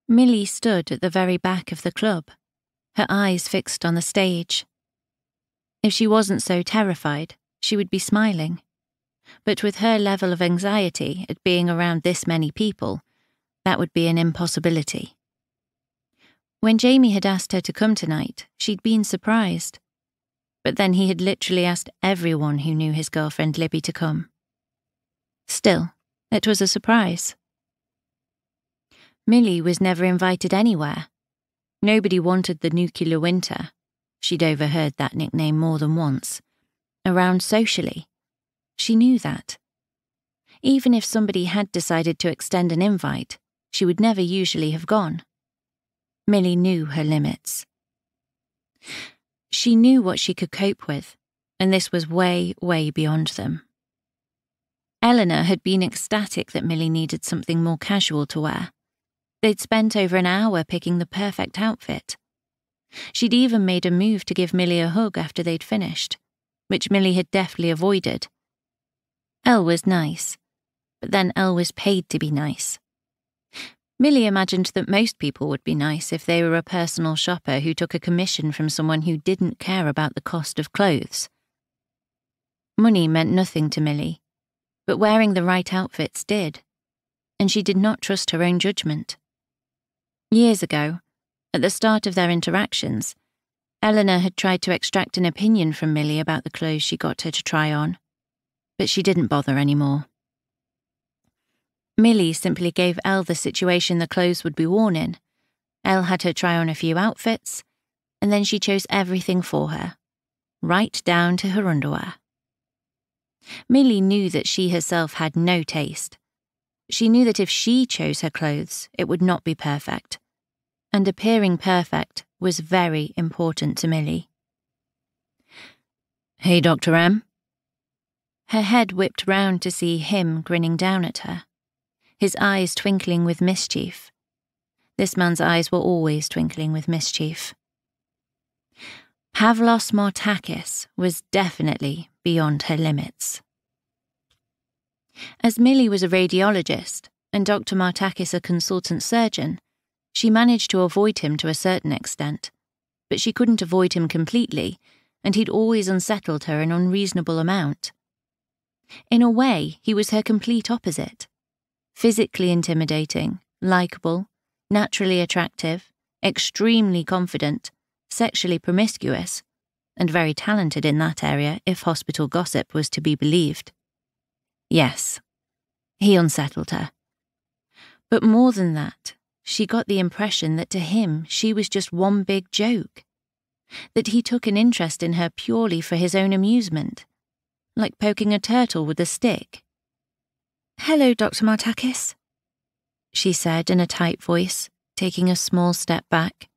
Millie stood at the very back of the club, her eyes fixed on the stage. If she wasn't so terrified, she would be smiling. But with her level of anxiety at being around this many people, that would be an impossibility. When Jamie had asked her to come tonight, she'd been surprised. But then he had literally asked everyone who knew his girlfriend Libby to come. Still, it was a surprise. Millie was never invited anywhere. Nobody wanted the nuclear winter, she'd overheard that nickname more than once, around socially. She knew that. Even if somebody had decided to extend an invite, she would never usually have gone. Millie knew her limits. She knew what she could cope with, and this was way, way beyond them. Eleanor had been ecstatic that Millie needed something more casual to wear. They'd spent over an hour picking the perfect outfit. She'd even made a move to give Millie a hug after they'd finished, which Millie had deftly avoided. Elle was nice, but then Elle was paid to be nice. Millie imagined that most people would be nice if they were a personal shopper who took a commission from someone who didn't care about the cost of clothes. Money meant nothing to Millie, but wearing the right outfits did, and she did not trust her own judgment. Years ago, at the start of their interactions, Eleanor had tried to extract an opinion from Millie about the clothes she got her to try on, but she didn't bother anymore. Millie simply gave Elle the situation the clothes would be worn in. Elle had her try on a few outfits, and then she chose everything for her, right down to her underwear. Millie knew that she herself had no taste. She knew that if she chose her clothes, it would not be perfect, and appearing perfect was very important to Millie. "Hey, Dr. M." Her head whipped round to see him grinning down at her, his eyes twinkling with mischief. This man's eyes were always twinkling with mischief. Pavlos Martakis was definitely beyond her limits. As Millie was a radiologist and Dr. Martakis a consultant surgeon, she managed to avoid him to a certain extent, but she couldn't avoid him completely, and he'd always unsettled her an unreasonable amount. In a way, he was her complete opposite. Physically intimidating, likable, naturally attractive, extremely confident, sexually promiscuous, and very talented in that area if hospital gossip was to be believed. Yes, he unsettled her. But more than that, she got the impression that to him she was just one big joke, that he took an interest in her purely for his own amusement, like poking a turtle with a stick. "Hello, Dr. Martakis," she said in a tight voice, taking a small step back.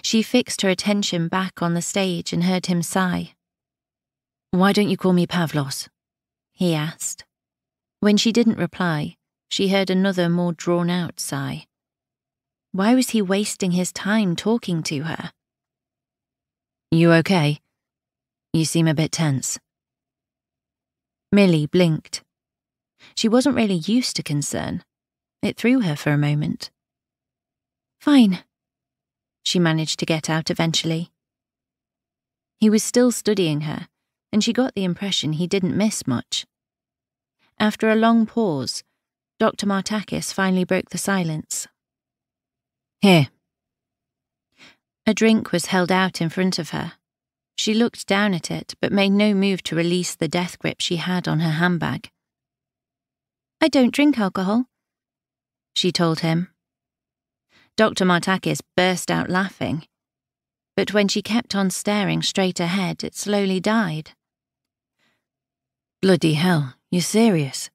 She fixed her attention back on the stage and heard him sigh. "Why don't you call me Pavlos?" he asked. When she didn't reply, she heard another more drawn-out sigh. Why was he wasting his time talking to her? "You okay? You seem a bit tense." Millie blinked. She wasn't really used to concern. It threw her for a moment. "Fine," she managed to get out eventually. He was still studying her, and she got the impression he didn't miss much. After a long pause, Dr. Martakis finally broke the silence. "Here." A drink was held out in front of her. She looked down at it, but made no move to release the death grip she had on her handbag. "I don't drink alcohol," she told him. Dr. Martakis burst out laughing, but when she kept on staring straight ahead, it slowly died. "Bloody hell, you're serious?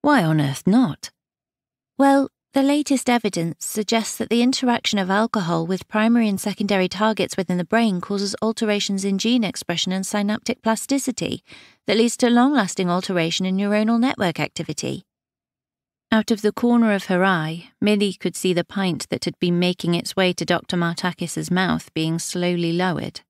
Why on earth not?" "Well, the latest evidence suggests that the interaction of alcohol with primary and secondary targets within the brain causes alterations in gene expression and synaptic plasticity that leads to long-lasting alteration in neuronal network activity." Out of the corner of her eye, Millie could see the pint that had been making its way to Dr. Martakis's mouth being slowly lowered.